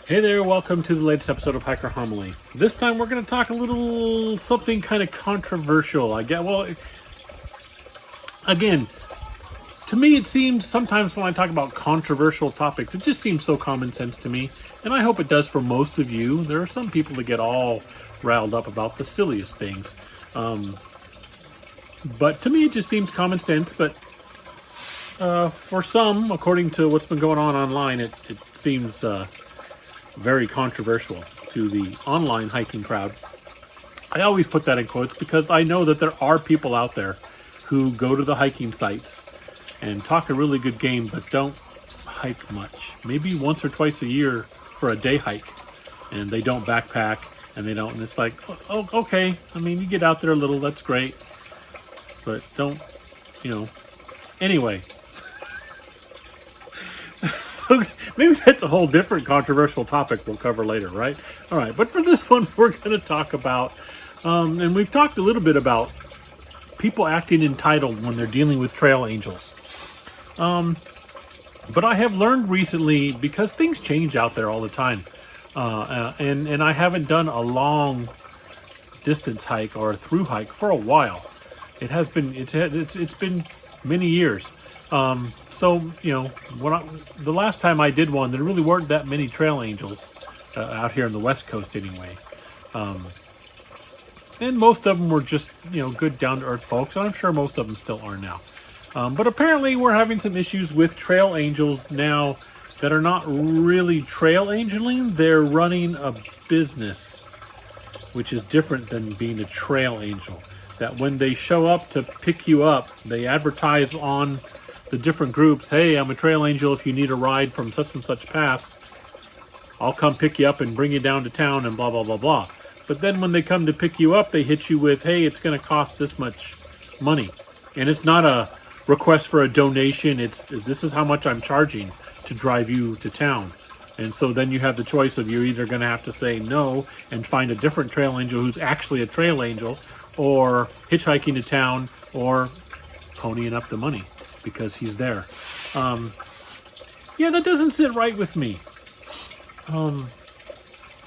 Hey there, welcome to the latest episode of Hiker Homily. This time we're going to talk a little something kind of controversial. Again, to me it seems sometimes when I talk about controversial topics, it just seems so common sense to me, and I hope it does for most of you. There are some people that get all riled up about the silliest things. But to me it just seems common sense, but for some, according to what's been going on online, it seems very controversial to the online hiking crowd. I always put that in quotes because I know that there are people out there who go to the hiking sites and talk a really good game but don't hike much. Maybe once or twice a year for a day hike, and they don't backpack and it's like, oh, okay, I mean, you get out there a little, that's great, but don't, anyway. So maybe that's a whole different controversial topic we'll cover later, right? All right, but for this one, we're going to talk about, and we've talked a little bit about people acting entitled when they're dealing with trail angels. But I have learned recently, because things change out there all the time, and I haven't done a long distance hike or a through hike for a while. It's been many years. So, the last time I did one, there really weren't that many trail angels out here on the West Coast anyway. And most of them were just, good down-to-earth folks, and I'm sure most of them still are now. But apparently we're having some issues with trail angels now that are not really trail angeling. They're running a business, which is different than being a trail angel. That when they show up to pick you up, they advertise on the different groups, hey, I'm a trail angel. If you need a ride from such and such pass, I'll come pick you up and bring you down to town and blah, blah, blah, blah. But then when they come to pick you up, they hit you with, hey, it's going to cost this much money. And it's not a request for a donation. This is how much I'm charging to drive you to town. And so then you have the choice of, you're either going to have to say no and find a different trail angel who's actually a trail angel, or hitchhiking to town, or ponying up the money because he's there. That doesn't sit right with me.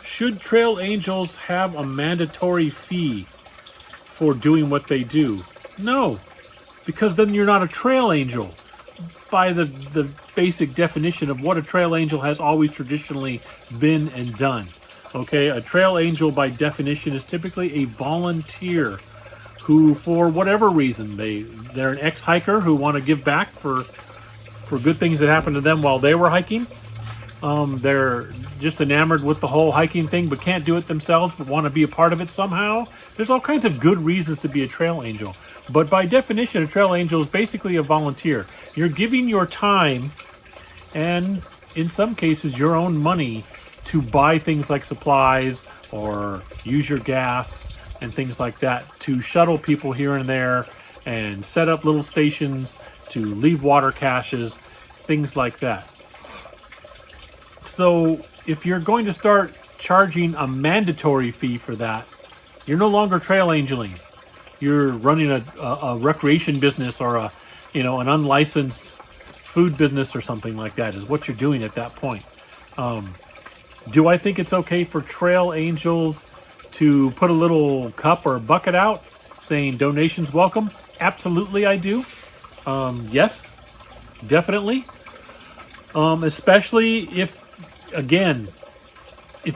Should trail angels have a mandatory fee for doing what they do? No, because then you're not a trail angel by the basic definition of what a trail angel has always traditionally been and done. Okay, a trail angel by definition is typically a volunteer who, for whatever reason, they're an ex-hiker who want to give back for good things that happened to them while they were hiking. They're just enamored with the whole hiking thing but can't do it themselves but want to be a part of it somehow. There's all kinds of good reasons to be a trail angel. But by definition, a trail angel is basically a volunteer. You're giving your time and, in some cases, your own money to buy things like supplies or use your gas and things like that to shuttle people here and there and set up little stations to leave water caches, things like that. So if you're going to start charging a mandatory fee for that, you're no longer trail angeling. You're running a recreation business or an unlicensed food business or something like that is what you're doing at that point. Do I think it's okay for trail angels to put a little cup or bucket out saying donations welcome? Absolutely I do. Yes, definitely. Especially if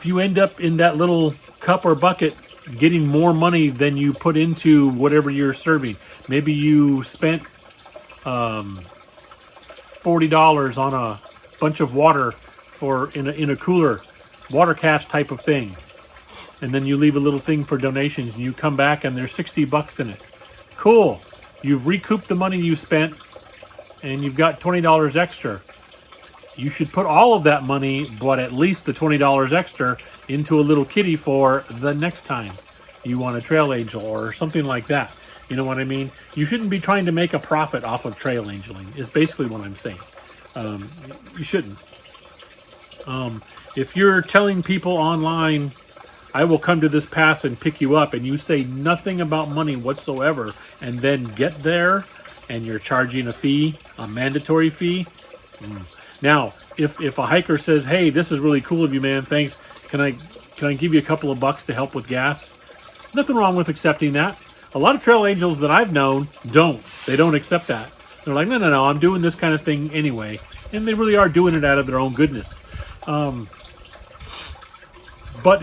you end up in that little cup or bucket getting more money than you put into whatever you're serving. Maybe you spent $40 on a bunch of water in a cooler, water cache type of thing. And then you leave a little thing for donations and you come back and there's $60 in it. Cool. You've recouped the money you spent and you've got $20 extra. You should put all of that money, but at least the $20 extra, into a little kitty for the next time you want a trail angel or something like that. You know what I mean? You shouldn't be trying to make a profit off of trail angeling, is basically what I'm saying. You shouldn't. If you're telling people online, I will come to this pass and pick you up, and you say nothing about money whatsoever, and then get there and you're charging a fee, a mandatory fee. Now, if a hiker says, "Hey, this is really cool of you, man. Thanks. Can I give you a couple of bucks to help with gas?" Nothing wrong with accepting that. A lot of trail angels that I've known don't. They don't accept that. They're like, no, no, no, I'm doing this kind of thing anyway. And they really are doing it out of their own goodness. But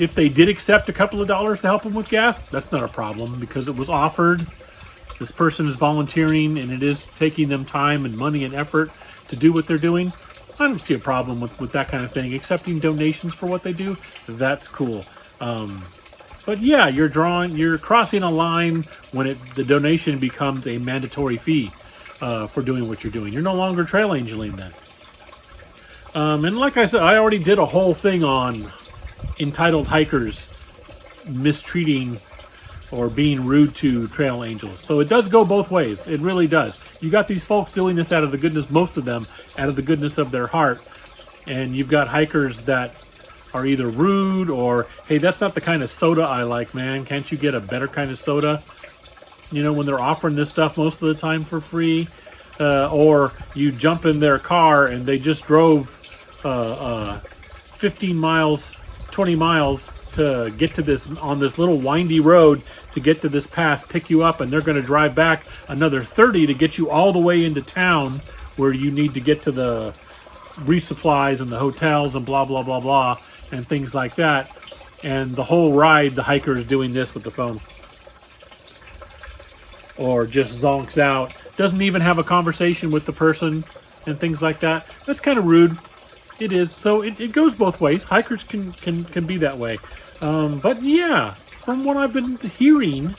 if they did accept a couple of dollars to help them with gas, that's not a problem because it was offered. This person is volunteering and it is taking them time and money and effort to do what they're doing. I don't see a problem with that kind of thing. Accepting donations for what they do, that's cool. But yeah, you're crossing a line when the donation becomes a mandatory fee for doing what you're doing. You're no longer trail angeling then. And like I said, I already did a whole thing on entitled hikers mistreating or being rude to trail angels. So it does go both ways. It really does. You got these folks doing this out of the goodness, most of them, out of the goodness of their heart. And you've got hikers that are either rude or, hey, that's not the kind of soda I like, man. Can't you get a better kind of soda? You know, when they're offering this stuff most of the time for free. Or you jump in their car and they just drove 15 miles, 20 miles to get to this, on this little windy road to get to this pass, pick you up, and they're going to drive back another 30 to get you all the way into town where you need to get to the resupplies and the hotels and blah, blah, blah, blah, and things like that. And the whole ride, the hiker is doing this with the phone. Or just zonks out. Doesn't even have a conversation with the person and things like that. That's kind of rude. It is. So it goes both ways. Hikers can be that way. But yeah, from what I've been hearing,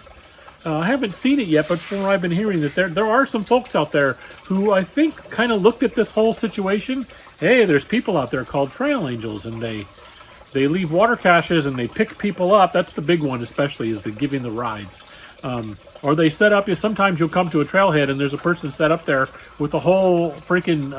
I haven't seen it yet, but from what I've been hearing, that there are some folks out there who I think kind of looked at this whole situation. Hey, there's people out there called trail angels, and they leave water caches and they pick people up. That's the big one, especially, is the giving the rides. Or they set up, sometimes you'll come to a trailhead and there's a person set up there with a whole freaking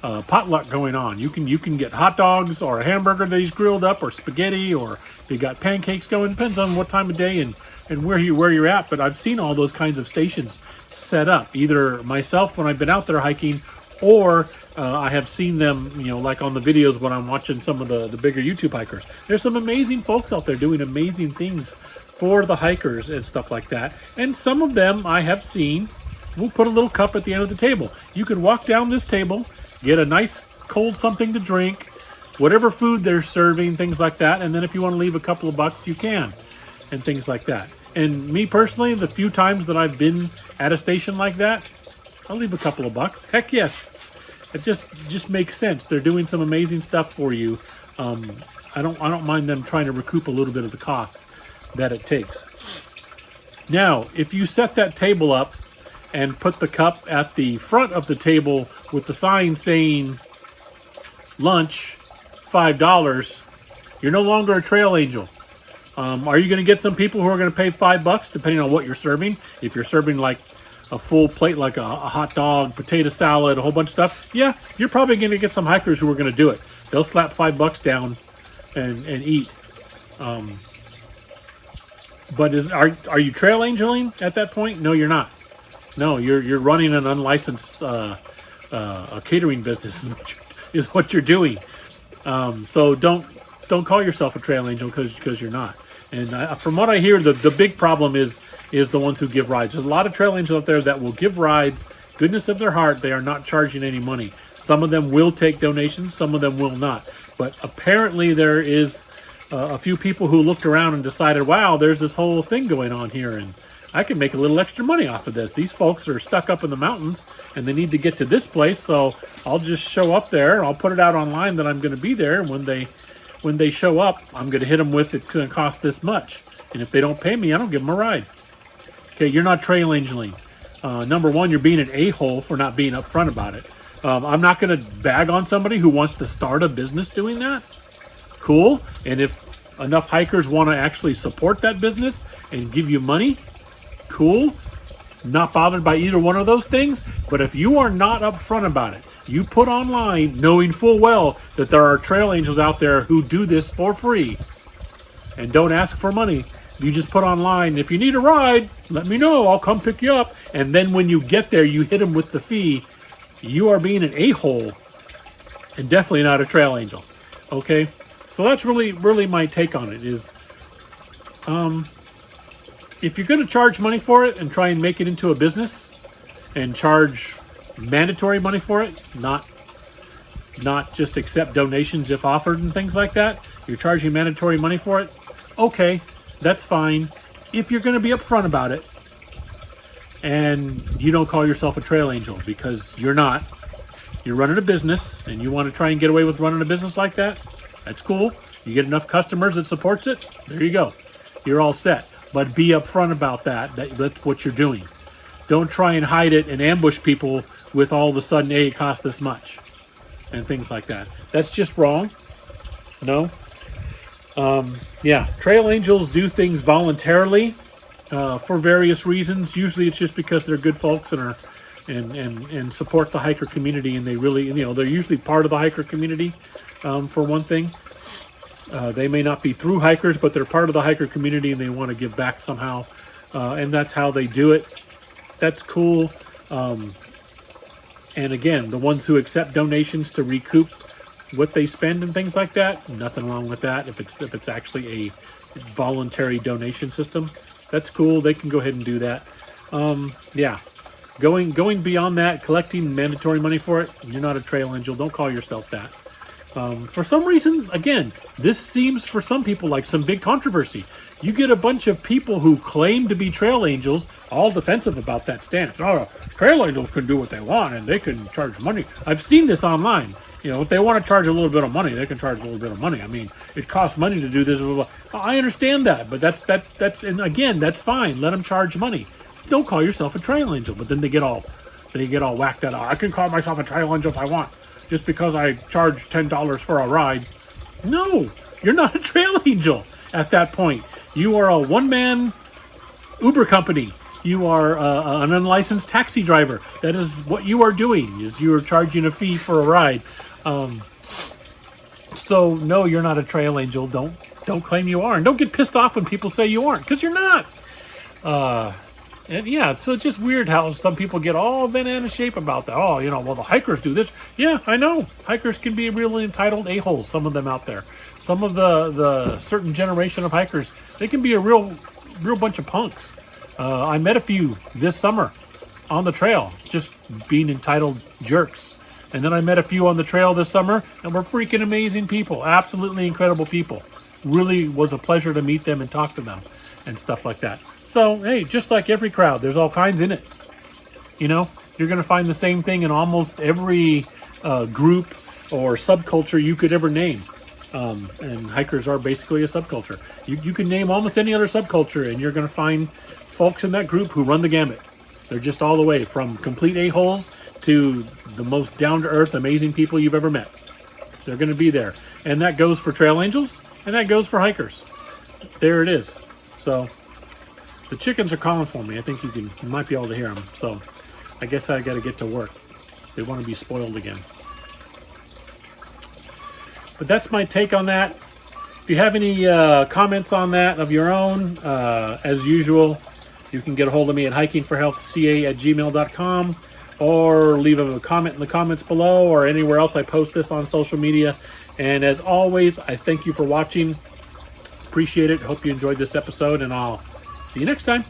potluck going on. You can get hot dogs or a hamburger that he's grilled up, or spaghetti, or you got pancakes going. Depends on what time of day and where you're at. But I've seen all those kinds of stations set up, either myself when I've been out there hiking, or I have seen them, like on the videos when I'm watching some of the bigger YouTube hikers. There's some amazing folks out there doing amazing things for the hikers and stuff like that. And some of them I have seen will put a little cup at the end of the table. You can walk down this table, get a nice cold something to drink, whatever food they're serving, things like that. And then if you want to leave a couple of bucks, you can, and things like that. And me personally, the few times that I've been at a station like that, I'll leave a couple of bucks. Heck yes. It just makes sense. They're doing some amazing stuff for you. I don't mind them trying to recoup a little bit of the cost that it takes. Now, if you set that table up and put the cup at the front of the table with the sign saying lunch, $5, you're no longer a trail angel. Are you going to get some people who are going to pay $5 depending on what you're serving? If you're serving like a full plate, like a hot dog, potato salad, a whole bunch of stuff, yeah, you're probably going to get some hikers who are going to do it. They'll slap $5 down and eat. But are you trail angeling at that point? No, you're not. No, you're running an unlicensed a catering business is what you're doing. So don't call yourself a trail angel because you're not. And from what I hear, the big problem is the ones who give rides. There's a lot of trail angels out there that will give rides. Goodness of their heart, they are not charging any money. Some of them will take donations, some of them will not. But apparently there is a few people who looked around and decided, wow, there's this whole thing going on here, and I can make a little extra money off of this. These folks are stuck up in the mountains, and they need to get to this place, so I'll just show up there. I'll put it out online that I'm going to be there, and when they show up, I'm going to hit them with, it's going to cost this much. And if they don't pay me, I don't give them a ride. Okay, you're not trail angeling. Number one, you're being an a-hole for not being upfront about it. I'm not going to bag on somebody who wants to start a business doing that. Cool. And if enough hikers want to actually support that business and give you money, cool. Not bothered by either one of those things. But if you are not upfront about it, you put online knowing full well that there are trail angels out there who do this for free and don't ask for money. You just put online, if you need a ride, let me know. I'll come pick you up. And then when you get there, you hit them with the fee. You are being an a-hole and definitely not a trail angel. Okay, so that's really my take on it. Is if you're going to charge money for it and try and make it into a business and charge mandatory money for it, not just accept donations if offered and things like that. You're charging mandatory money for it. Okay, that's fine. If you're going to be upfront about it and you don't call yourself a trail angel, because you're not, you're running a business and you want to try and get away with running a business like that, that's cool. You get enough customers that supports it, there you go. You're all set. But be upfront about that's what you're doing. Don't try and hide it and ambush people with all of a sudden, hey, it costs this much and things like that. That's just wrong. No. Yeah, trail angels do things voluntarily for various reasons. Usually it's just because they're good folks and support the hiker community, and they really, they're usually part of the hiker community for one thing. They may not be through hikers, but they're part of the hiker community and they want to give back somehow. And that's how they do it. That's cool. And again, the ones who accept donations to recoup what they spend and things like that, nothing wrong with that. If it's actually a voluntary donation system, that's cool. They can go ahead and do that. Yeah, going beyond that, collecting mandatory money for it, you're not a trail angel. Don't call yourself that. For some reason, again, this seems for some people like some big controversy. You get a bunch of people who claim to be trail angels, all defensive about that stance. Oh, trail angels can do what they want and they can charge money. I've seen this online. If they want to charge a little bit of money, they can charge a little bit of money. I mean, it costs money to do this. Blah, blah, blah. I understand that, but that's and again, that's fine. Let them charge money. Don't call yourself a trail angel. But then they get all whacked out. I can call myself a trail angel if I want, just because I charge $10 for a ride. No, you're not a trail angel at that point. You are a one-man Uber company. You are an unlicensed taxi driver. That is what you are doing, is you are charging a fee for a ride. So no, you're not a trail angel. Don't claim you are. And don't get pissed off when people say you aren't, because you're not. And yeah, so it's just weird how some people get all banana shape about that. Oh, well, the hikers do this. Yeah, I know. Hikers can be really entitled a-holes, some of them out there. Some of the certain generation of hikers, they can be a real bunch of punks. I met a few this summer on the trail, just being entitled jerks. And then I met a few on the trail this summer, and we're freaking amazing people. Absolutely incredible people. Really was a pleasure to meet them and talk to them and stuff like that. So, hey, just like every crowd, there's all kinds in it. You're going to find the same thing in almost every group or subculture you could ever name. And hikers are basically a subculture. You can name almost any other subculture, and you're going to find folks in that group who run the gamut. They're just all the way from complete a-holes to the most down-to-earth, amazing people you've ever met. They're going to be there. And that goes for trail angels, and that goes for hikers. There it is. So the chickens are calling for me. I think you might be able to hear them. So I guess I got to get to work. They want to be spoiled again. But that's my take on that. If you have any comments on that of your own, as usual, you can get a hold of me at hikingforhealthca@gmail.com, or leave a comment in the comments below or anywhere else I post this on social media. And as always, I thank you for watching. Appreciate it. Hope you enjoyed this episode, and I'll see you next time.